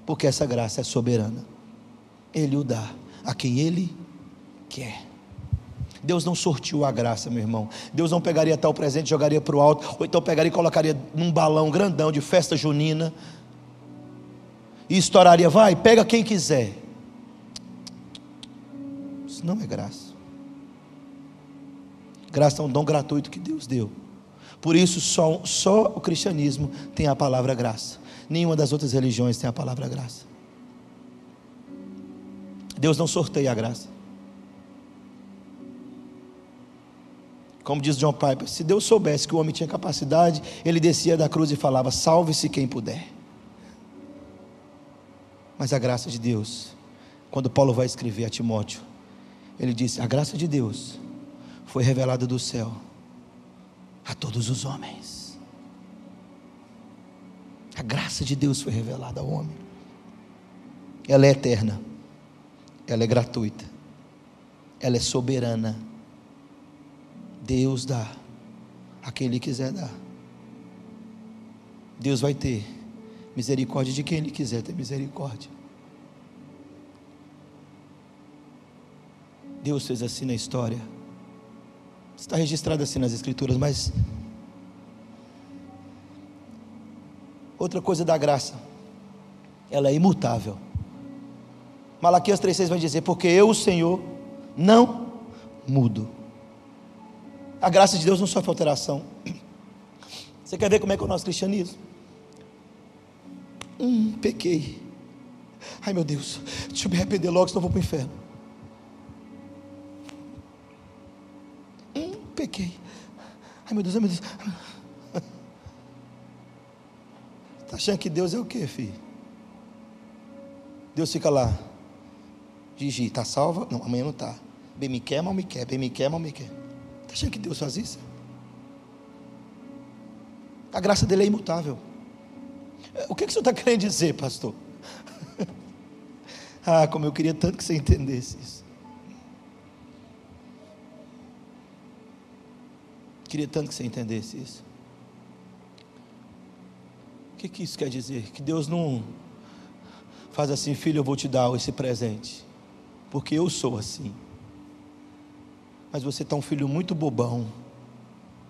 Speaker 1: porque essa graça é soberana. Ele o dá a quem Ele quer. Deus não sortiu a graça, meu irmão. Deus não pegaria tal presente e jogaria para o alto, ou então pegaria e colocaria num balão grandão de festa junina e estouraria: vai, pega quem quiser. Isso não é graça. Graça é um dom gratuito que Deus deu. Por isso só o cristianismo tem a palavra graça. Nenhuma das outras religiões tem a palavra graça. Deus não sorteia a graça. Como diz John Piper, se Deus soubesse que o homem tinha capacidade, ele descia da cruz e falava: salve-se quem puder. Mas a graça de Deus, quando Paulo vai escrever a Timóteo, ele disse: a graça de Deus foi revelada do céu a todos os homens. A graça de Deus foi revelada ao homem. Ela é eterna, ela é gratuita, ela é soberana. Deus dá a quem Ele quiser dar. Deus vai ter misericórdia de quem Ele quiser ter misericórdia. Deus fez assim na história. Está registrado assim nas Escrituras. Mas outra coisa da graça, ela é imutável. Malaquias 3,6 vai dizer: porque eu, o Senhor, não mudo. A graça de Deus não sofre alteração. Você quer ver como é que é o nosso cristianismo? Pequei. Ai meu Deus, deixa eu me arrepender logo, senão eu vou para o inferno. Pequei. Ai meu Deus, ai meu Deus. Está achando que Deus é o quê, filho? Deus fica lá: Gigi, está salva? Não, amanhã não está. Bem me quer, mal me quer. Bem me quer, mal me quer. Está achando que Deus faz isso? A graça dele é imutável. O que o senhor está querendo dizer, pastor? Como eu queria tanto que você entendesse isso. Queria tanto que você entendesse isso. O que isso quer dizer? Que Deus não faz assim: filho, eu vou te dar esse presente, porque eu sou assim. Mas você está um filho muito bobão,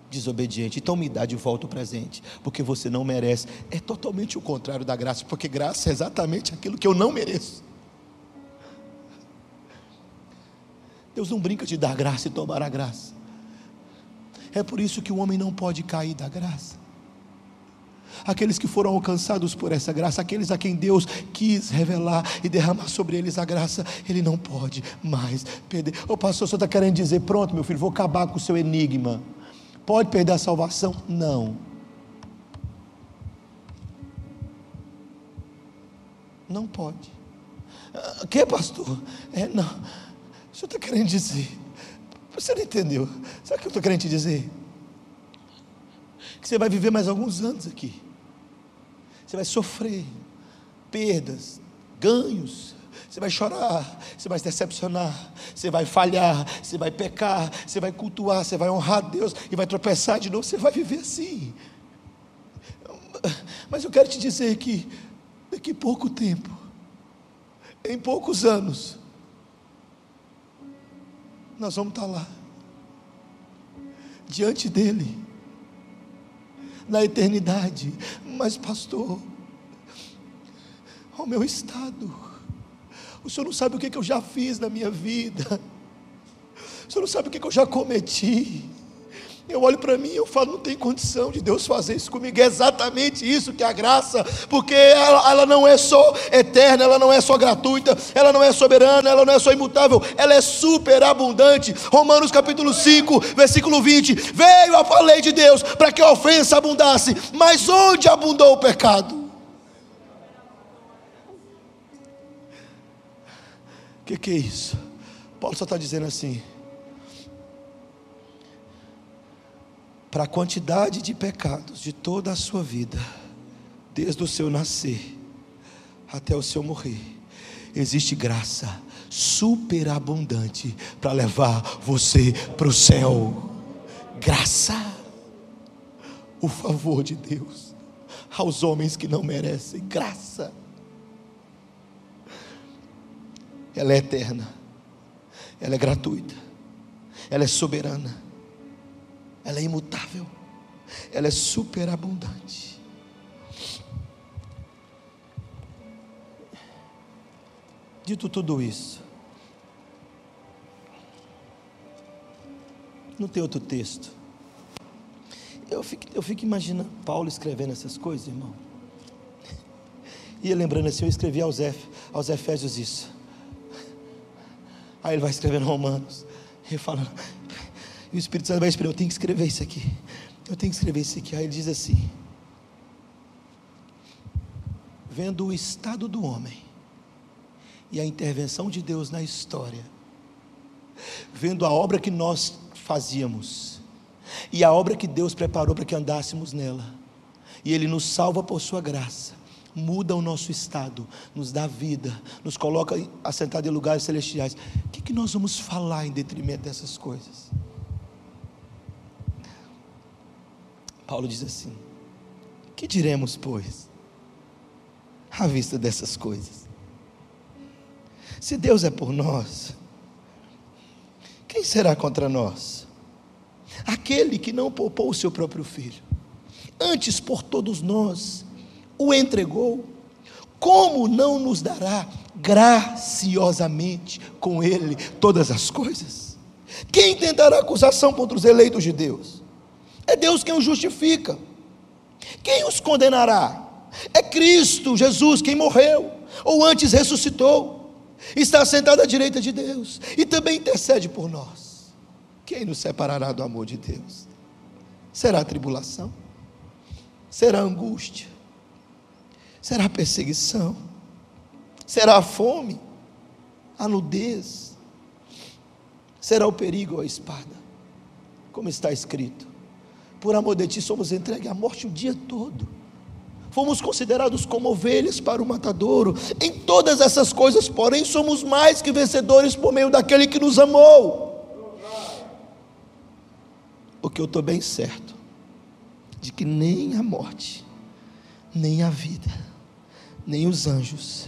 Speaker 1: desobediente. Então me dá de volta o presente, porque você não merece. É totalmente o contrário da graça, porque graça é exatamente aquilo que eu não mereço. Deus não brinca de dar graça e tomar a graça. É por isso que o homem não pode cair da graça. Aqueles que foram alcançados por essa graça, aqueles a quem Deus quis revelar e derramar sobre eles a graça, ele não pode mais perder. Ô pastor, o senhor está querendo dizer, pronto meu filho, vou acabar com o seu enigma, pode perder a salvação? Não. Não pode. O que, pastor? Não. O senhor está querendo dizer, você não entendeu, sabe o que eu estou querendo te dizer? Que você vai viver mais alguns anos aqui, você vai sofrer perdas, ganhos, você vai chorar, você vai se decepcionar, você vai falhar, você vai pecar, você vai cultuar, você vai honrar Deus e vai tropeçar de novo, você vai viver assim. Mas eu quero te dizer que daqui a pouco tempo, em poucos anos, nós vamos estar lá, diante dele, na eternidade. Mas pastor, o meu estado, o senhor não sabe o que eu já fiz na minha vida, o senhor não sabe o que eu já cometi. Eu olho para mim e eu falo, não tem condição de Deus fazer isso comigo. É exatamente isso que é a graça, porque ela não é só eterna, ela não é só gratuita, ela não é soberana, ela não é só imutável, ela é superabundante. Romanos capítulo 5, versículo 20, veio a lei de Deus para que a ofensa abundasse, mas onde abundou o pecado? O que é isso? Paulo só está dizendo assim, para a quantidade de pecados de toda a sua vida, desde o seu nascer até o seu morrer, existe graça superabundante para levar você para o céu. Graça, o favor de Deus aos homens que não merecem. Graça, ela é eterna, ela é gratuita, ela é soberana, ela é imutável, ela é superabundante. Dito tudo isso, não tem outro texto. Eu fico imaginando Paulo escrevendo essas coisas, irmão. Ia lembrando assim, eu escrevi aos Efésios isso. Aí ele vai escrevendo Romanos, ele fala, e o Espírito Santo vai esperar, eu tenho que escrever isso aqui, eu tenho que escrever isso aqui. Aí ele diz assim, vendo o estado do homem e a intervenção de Deus na história, vendo a obra que nós fazíamos e a obra que Deus preparou para que andássemos nela, e Ele nos salva por sua graça, muda o nosso estado, nos dá vida, nos coloca assentados em lugares celestiais. O que nós vamos falar em detrimento dessas coisas? Paulo diz assim, que diremos pois à vista dessas coisas? Se Deus é por nós, quem será contra nós? Aquele que não poupou o seu próprio filho, antes por todos nós o entregou, como não nos dará graciosamente com ele todas as coisas? Quem tentará acusação contra os eleitos de Deus? É Deus quem os justifica. Quem os condenará? É Cristo Jesus quem morreu, ou antes ressuscitou, está sentado à direita de Deus e também intercede por nós. Quem nos separará do amor de Deus? Será a tribulação? Será a angústia? Será a perseguição? Será a fome? A nudez? Será o perigo ou a espada? Como está escrito, por amor de ti somos entregues à morte o dia todo, fomos considerados como ovelhas para o matadouro. Em todas essas coisas, porém, somos mais que vencedores por meio daquele que nos amou. Porque eu estou bem certo de que nem a morte, nem a vida, nem os anjos,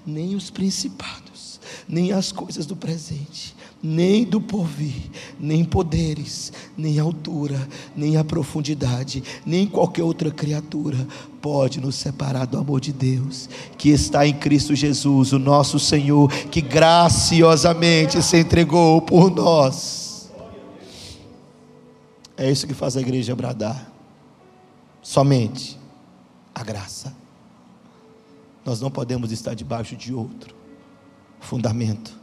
Speaker 1: nem os principados, nem as coisas do presente, nem do porvir, nem poderes, nem altura, nem a profundidade, nem qualquer outra criatura pode nos separar do amor de Deus, que está em Cristo Jesus, o nosso Senhor, que graciosamente se entregou por nós. É isso que faz a igreja bradar. Somente a graça. Nós não podemos estar debaixo de outro fundamento,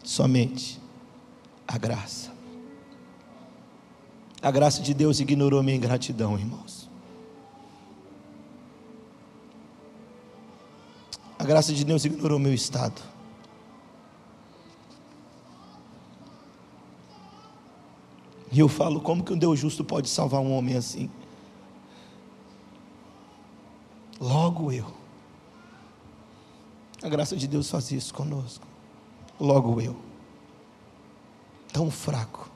Speaker 1: somente a graça. A graça de Deus ignorou minha ingratidão, irmãos. A graça de Deus ignorou meu estado. E eu falo, como que um Deus justo pode salvar um homem assim? Logo eu. A graça de Deus faz isso conosco. Logo eu, tão fraco,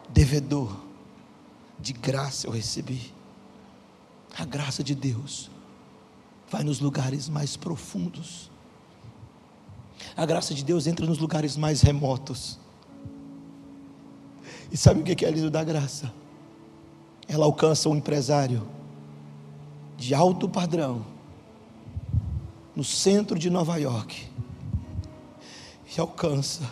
Speaker 1: devedor de graça eu recebi. A graça de Deus vai nos lugares mais profundos. A graça de Deus entra nos lugares mais remotos. E sabe o que é lindo da graça? Ela alcança um empresário de alto padrão no centro de Nova York e alcança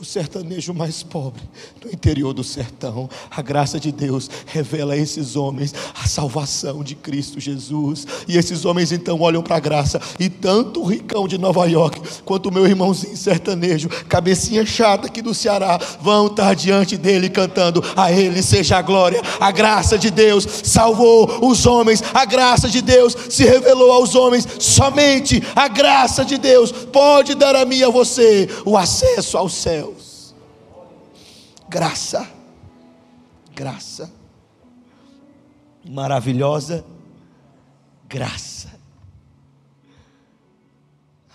Speaker 1: o sertanejo mais pobre no interior do sertão. A graça de Deus revela a esses homens a salvação de Cristo Jesus, e esses homens então olham para a graça, e tanto o ricão de Nova York quanto o meu irmãozinho sertanejo, cabecinha chata aqui do Ceará, vão estar diante dele cantando: a ele seja a glória. A graça de Deus salvou os homens, a graça de Deus se revelou aos homens. Somente a graça de Deus pode dar a mim e a você o acesso ao céu. Graça, graça, maravilhosa graça.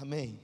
Speaker 1: Amém.